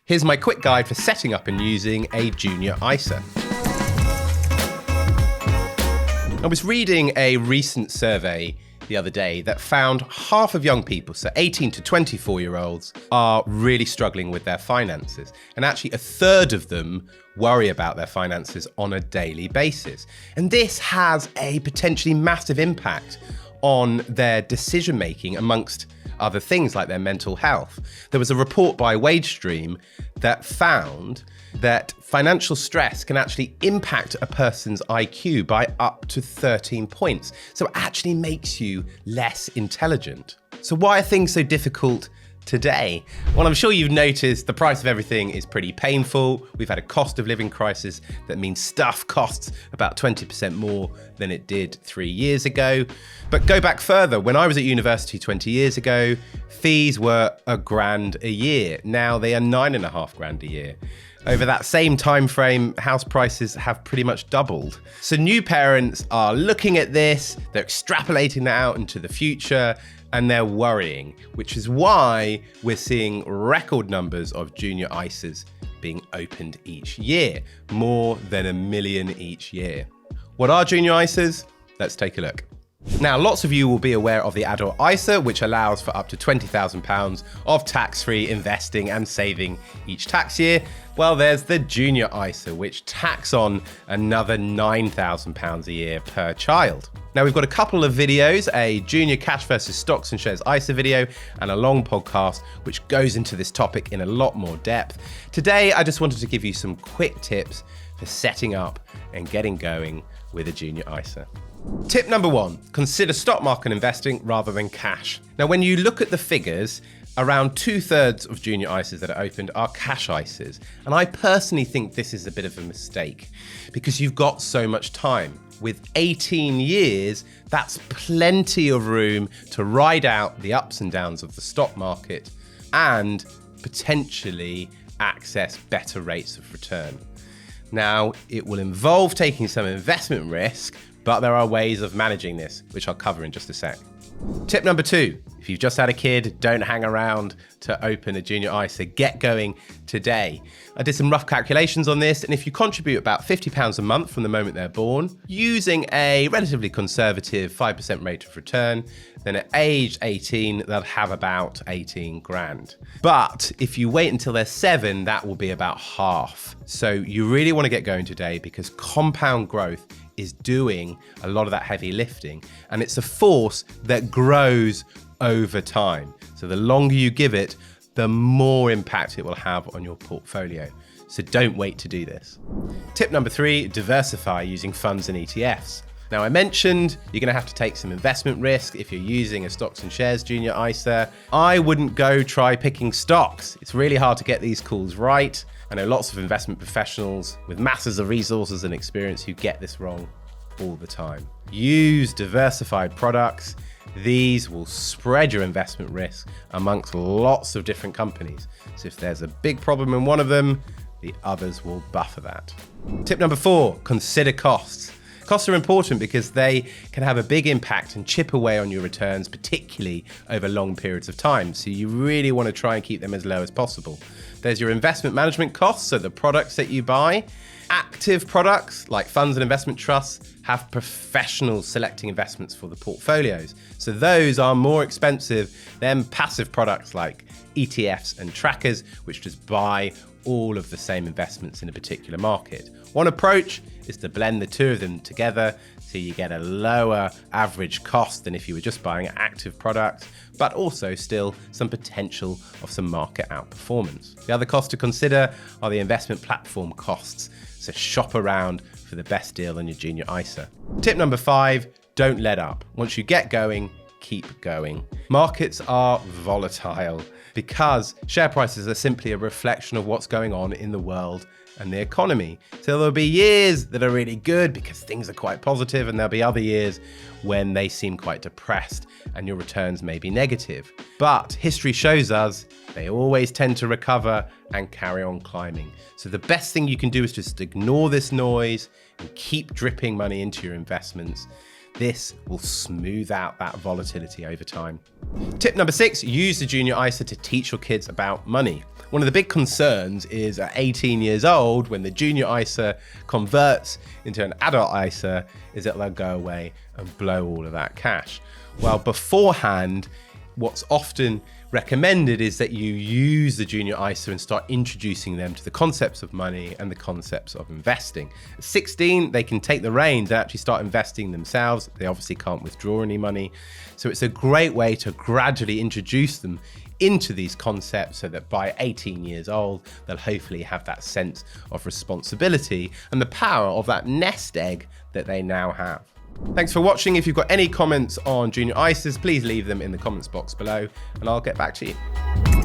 Here's my quick guide for setting up and using a junior ISA. I was reading a recent survey the other day that found half of young people, so 18 to 24-year-olds, are really struggling with their finances. And actually a third of them worry about their finances on a daily basis. And this has a potentially massive impact on their decision-making amongst other things like their mental health. There was a report by WageStream that found that financial stress can actually impact a person's IQ by up to 13 points. So it actually makes you less intelligent. So why are things so difficult today? Well, I'm sure you've noticed the price of everything is pretty painful. We've had a cost of living crisis that means stuff costs about 20% more than it did 3 years ago. But go back further. When I was at university 20 years ago, fees were $1,000 a year. Now they are $9,500 a year. Over that same time frame, house prices have pretty much doubled. So new parents are looking at this, they're extrapolating that out into the future, and they're worrying, which is why we're seeing record numbers of junior ISAs being opened each year, more than 1 million each year. What are junior ISAs? Let's take a look. Now, lots of you will be aware of the adult ISA, which allows for up to £20,000 of tax-free investing and saving each tax year. Well, there's the junior ISA, which tacks on another £9,000 a year per child. Now, we've got a couple of videos, a junior cash versus stocks and shares ISA video and a long podcast, which goes into this topic in a lot more depth. Today, I just wanted to give you some quick tips for setting up and getting going with a junior ISA. Tip number 1, consider stock market investing rather than cash. Now, when you look at the figures, around 2/3 of junior ISAs that are opened are cash ISAs. And I personally think this is a bit of a mistake because you've got so much time. With 18 years, that's plenty of room to ride out the ups and downs of the stock market and potentially access better rates of return. Now, it will involve taking some investment risk, but there are ways of managing this, which I'll cover in just a sec. Tip number 2, if you've just had a kid, don't hang around to open a junior ISA, get going today. I did some rough calculations on this, and if you contribute about £50 a month from the moment they're born, using a relatively conservative 5% rate of return, then at age 18, they'll have about 18 grand. But if you wait until they're 7, that will be about half. So you really want to get going today because compound growth is doing a lot of that heavy lifting, and it's a force that grows over time. So the longer you give it, the more impact it will have on your portfolio. So don't wait to do this. Tip number 3, diversify using funds and ETFs. Now, I mentioned you're going to have to take some investment risk if you're using a stocks and shares junior ISA. I wouldn't go try picking stocks. It's really hard to get these calls right. I know lots of investment professionals with masses of resources and experience who get this wrong all the time. Use diversified products. These will spread your investment risk amongst lots of different companies. So if there's a big problem in one of them, the others will buffer that. Tip number 4, consider costs. Costs are important because they can have a big impact and chip away on your returns, particularly over long periods of time. So you really want to try and keep them as low as possible. There's your investment management costs, so the products that you buy. Active products like funds and investment trusts have professionals selecting investments for the portfolios. So those are more expensive than passive products like ETFs and trackers, which just buy all of the same investments in a particular market. One approach is to blend the two of them together so you get a lower average cost than if you were just buying active products, but also still some potential of some market outperformance. The other costs to consider are the investment platform costs. So shop around for the best deal on your junior ISA. Tip number 5, don't let up. Once you get going, keep going. Markets are volatile because share prices are simply a reflection of what's going on in the world and the economy. So there'll be years that are really good because things are quite positive, and there'll be other years when they seem quite depressed and your returns may be negative. But history shows us they always tend to recover and carry on climbing. So the best thing you can do is just ignore this noise and keep dripping money into your investments. This will smooth out that volatility over time. Tip number 6, use the junior ISA to teach your kids about money. One of the big concerns is at 18 years old, when the junior ISA converts into an adult ISA, is that they'll go away and blow all of that cash. Well, beforehand, what's often recommended is that you use the junior ISA and start introducing them to the concepts of money and the concepts of investing. At 16, they can take the reins and actually start investing themselves. They obviously can't withdraw any money. So it's a great way to gradually introduce them into these concepts so that by 18 years old, they'll hopefully have that sense of responsibility and the power of that nest egg that they now have. Thanks for watching. If you've got any comments on junior ISAs, please leave them in the comments box below and I'll get back to you.